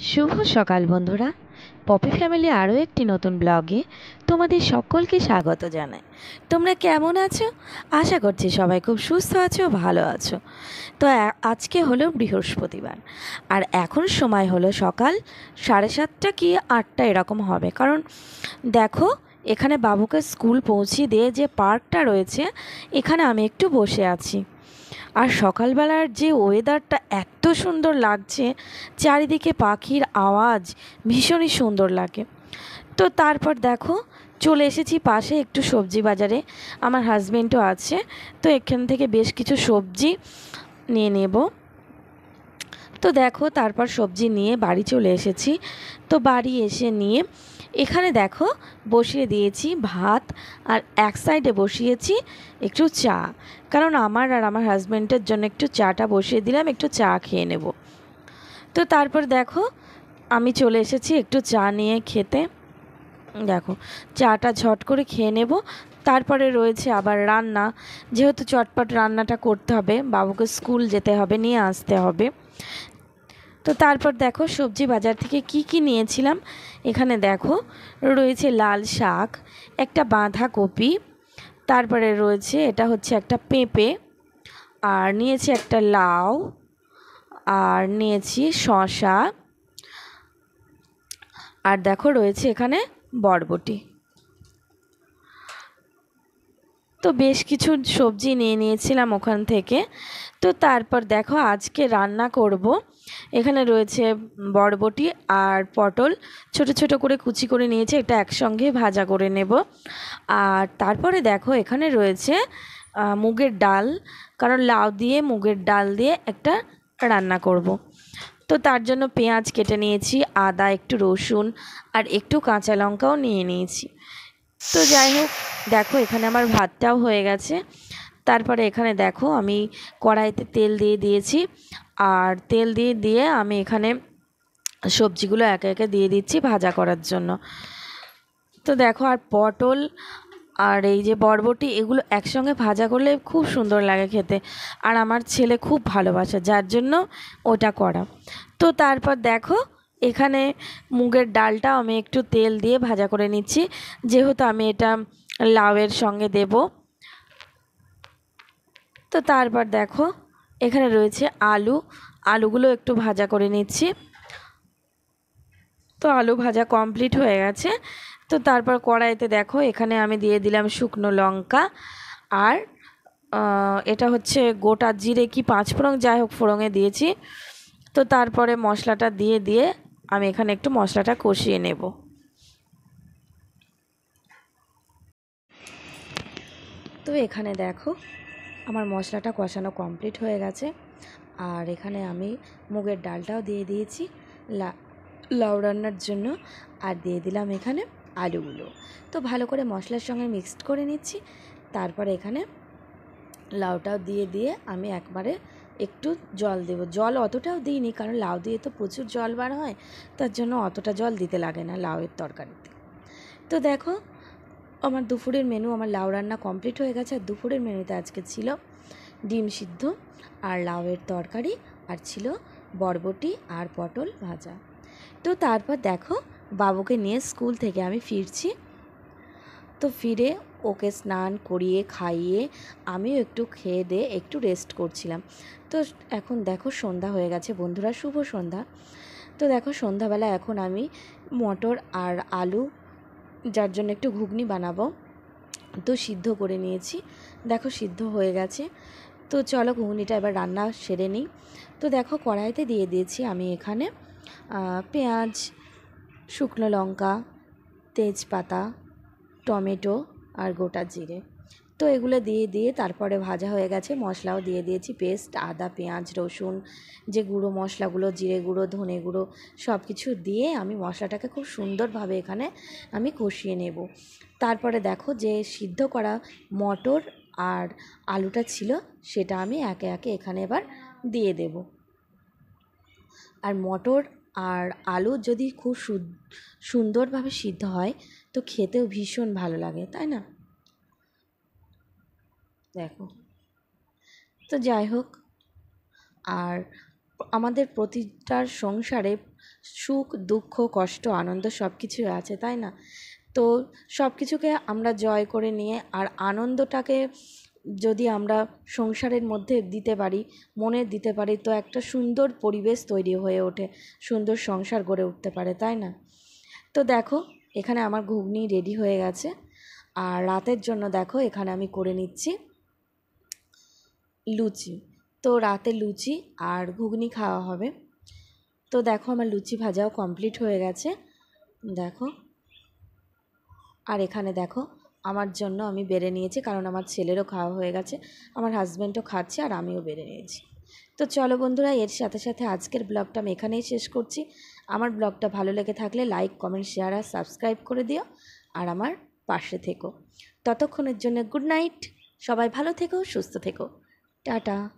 শুভ সকাল বন্ধুরা। Poppy family আরও একটি নতুন ব্লগে তোমাদের সকলকে স্বাগত জানাই। তোমরা কেমন আছো? আশা করছি সবাই খুব সুস্থ আছো, ভালো আছো। তো আজকে হলো বৃহস্পতিবার, আর এখন সময় হলো সকাল 7:30 কি 8টা এরকম হবে। কারণ দেখো, এখানে বাবুকে স্কুল পৌঁছিয়ে দিয়ে যে পার্কটা রয়েছে, এখানে আমি একটু বসে আছি। আর সকালবেলার যে ওয়েদারটা এত সুন্দর লাগছে, চারিদিকে পাখির আওয়াজ ভীষণই সুন্দর লাগে। তো তারপর দেখো, চলে এসেছি পাশে একটু সবজি বাজারে, আমার হাজবেন্ডও আছে। তো এখান থেকে বেশ কিছু সবজি নিয়ে নেব। তো দেখো, তারপর সবজি নিয়ে বাড়ি চলে এসেছি। তো বাড়ি এসে নিয়ে এখানে দেখো বসিয়ে দিয়েছি ভাত, আর এক সাইডে বসিয়েছি একটু চা। কারণ আমার আর আমার হাজব্যান্ডের জন্য একটু চাটা বসিয়ে দিলাম, একটু চা খেয়ে নেব। তো তারপর দেখো, আমি চলে এসেছি একটু চা নিয়ে খেতে। দেখো, চাটা ঝট করে খেয়ে নেব। তারপরে রয়েছে আবার রান্না, যেহেতু চটপট রান্নাটা করতে হবে, বাবুকে স্কুল যেতে হবে, নিয়ে আসতে হবে। তো তারপর দেখো, সবজি বাজার থেকে কি কি নিয়েছিলাম। এখানে দেখো রয়েছে লাল শাক, একটা বাঁধাকপি, তারপরে রয়েছে এটা হচ্ছে একটা পেঁপে, আর নিয়েছি একটা লাউ, আর নিয়েছি শসা, আর দেখো রয়েছে এখানে বরবটি। তো বেশ কিছু সবজি নিয়ে নিয়েছিলাম ওখান থেকে। তো তারপর দেখো, আজকে রান্না করব। এখানে রয়েছে বরবটি আর পটল, ছোট ছোট করে কুচি করে নিয়েছি, এটা একসঙ্গে ভাজা করে নেব। আর তারপরে দেখো, এখানে রয়েছে মুগের ডাল, কারণ লাউ দিয়ে মুগের ডাল দিয়ে একটা রান্না করব। তো তার জন্য পেঁয়াজ কেটে নিয়েছি, আদা, একটু রসুন আর একটু কাঁচা লঙ্কাও নিয়ে নিয়েছি। তো যাই হোক, দেখো এখানে আমার ভাতটাও হয়ে গেছে। তারপরে এখানে দেখো, আমি কড়াইতে তেল দিয়ে দিয়েছি, আর তেল দিয়ে দিয়ে আমি এখানে সবজিগুলো একে একে দিয়ে দিচ্ছি ভাজা করার জন্য। তো দেখো, আর পটল আর এই যে বরবটি, এগুলো একসঙ্গে ভাজা করলে খুব সুন্দর লাগে খেতে, আর আমার ছেলে খুব ভালোবাসে, যার জন্য ওটা করা। তো তারপর দেখো, এখানে মুগের ডালটা আমি একটু তেল দিয়ে ভাজা করে নিচ্ছি, যেহেতু আমি এটা লাউয়ের সঙ্গে দেব। তো তারপর দেখো, এখানে রয়েছে আলু, আলুগুলো একটু ভাজা করে নিচ্ছি। তো আলু ভাজা কমপ্লিট হয়ে গেছে। তো তারপর কড়াইতে দেখো, এখানে আমি দিয়ে দিলাম শুকনো লঙ্কা, আর এটা হচ্ছে গোটা জিরে কি পাঁচফোড়ন, যাই হোক ফোড়নে দিয়েছি। তো তারপরে মশলাটা দিয়ে দিয়ে আমি এখানে একটু মশলাটা কষিয়ে নেব। তো এখানে দেখো, আমার মশলাটা কষানো কমপ্লিট হয়ে গেছে, আর এখানে আমি মুগের ডালটাও দিয়ে দিয়েছি লাউ রান্নার জন্য, আর দিয়ে দিলাম এখানে আলুগুলো। তো ভালো করে মশলার সঙ্গে মিক্সড করে নিচ্ছি। তারপরে এখানে লাউটাও দিয়ে দিয়ে আমি একবারে একটু জল দেব। জল অতটাও দিইনি, কারণ লাউ দিয়ে তো প্রচুর জল বার হয়, তার জন্য অতটা জল দিতে লাগে না লাউয়ের তরকারিতে। তো দেখো, আমার দুপুরের মেনু, আমার লাউ রান্না কমপ্লিট হয়ে গেছে। আর দুপুরের মেনুতে আজকে ছিল ডিম সিদ্ধ আর লাউয়ের তরকারি, আর ছিল বরবটি আর পটল ভাজা। তো তারপর দেখো, বাবুকে নিয়ে স্কুল থেকে আমি ফিরছি। তো ফিরে ওকে স্নান করিয়ে খাইয়ে আমিও একটু খেয়ে দিয়ে একটু রেস্ট করছিলাম। তো এখন দেখো সন্ধ্যা হয়ে গেছে বন্ধুরা, শুভ সন্ধ্যা। তো দেখো, সন্ধ্যাবেলা এখন আমি মটর আর আলু, যার জন্য একটু ঘুগনি বানাবো, তো সিদ্ধ করে নিয়েছি। দেখো সিদ্ধ হয়ে গেছে। তো চলো ঘুগনিটা এবার রান্না সেরে নিই। তো দেখো, কড়াইতে দিয়ে দিয়েছি আমি এখানে পেঁয়াজ, শুকনো লঙ্কা, তেজপাতা, টমেটো আর গোটা জিরে। তো এগুলো দিয়ে দিয়ে তারপরে ভাজা হয়ে গেছে, মশলাও দিয়ে দিয়েছি, পেস্ট আদা, পেঁয়াজ, রসুন, যে গুঁড়ো মশলাগুলো, জিরে গুঁড়ো, ধনে গুঁড়ো, সব কিছু দিয়ে আমি মশলাটাকে খুব সুন্দরভাবে এখানে আমি কষিয়ে নেব। তারপরে দেখো, যে সিদ্ধ করা মটর আর আলুটা ছিল, সেটা আমি একে একে এখানে এবার দিয়ে দেব। আর মটর আর আলু যদি খুব সুন্দরভাবে সিদ্ধ হয়, তো খেতেও ভীষণ ভালো লাগে, তাই না? দেখো, তো যাই হোক, আর আমাদের প্রতিটার সংসারে সুখ দুঃখ কষ্ট আনন্দ সব কিছুই আছে, তাই না? তো সব কিছুকে আমরা জয় করে নিয়ে আর আনন্দটাকে যদি আমরা সংসারের মধ্যে দিতে পারি, মনে দিতে পারি, তো একটা সুন্দর পরিবেশ তৈরি হয়ে ওঠে, সুন্দর সংসার গড়ে উঠতে পারে, তাই না? তো দেখো এখানে আমার ঘুগনি রেডি হয়ে গেছে। আর রাতের জন্য দেখো এখানে আমি করে নিচ্ছি লুচি। তো রাতে লুচি আর ঘুগনি খাওয়া হবে। তো দেখো আমার লুচি ভাজাও কমপ্লিট হয়ে গেছে, দেখো। আর এখানে দেখো আমার জন্য আমি বেড়ে নিয়েছি, কারণ আমার ছেলেরও খাওয়া হয়ে গেছে, আমার হাজব্যান্ডও খাচ্ছে আর আমিও বেড়ে নিয়েছি। তো চলো বন্ধুরা, এর সাথে সাথে আজকের ব্লগটা আমি এখানেই শেষ করছি। আমার ব্লগটা ভালো লেগে থাকলে লাইক কমেন্ট শেয়ার আর সাবস্ক্রাইব করে দিও, আর আমার পাশে থেকো। ততক্ষণের জন্য গুড নাইট। সবাই ভালো থেকো, সুস্থ থেকো। টাটা।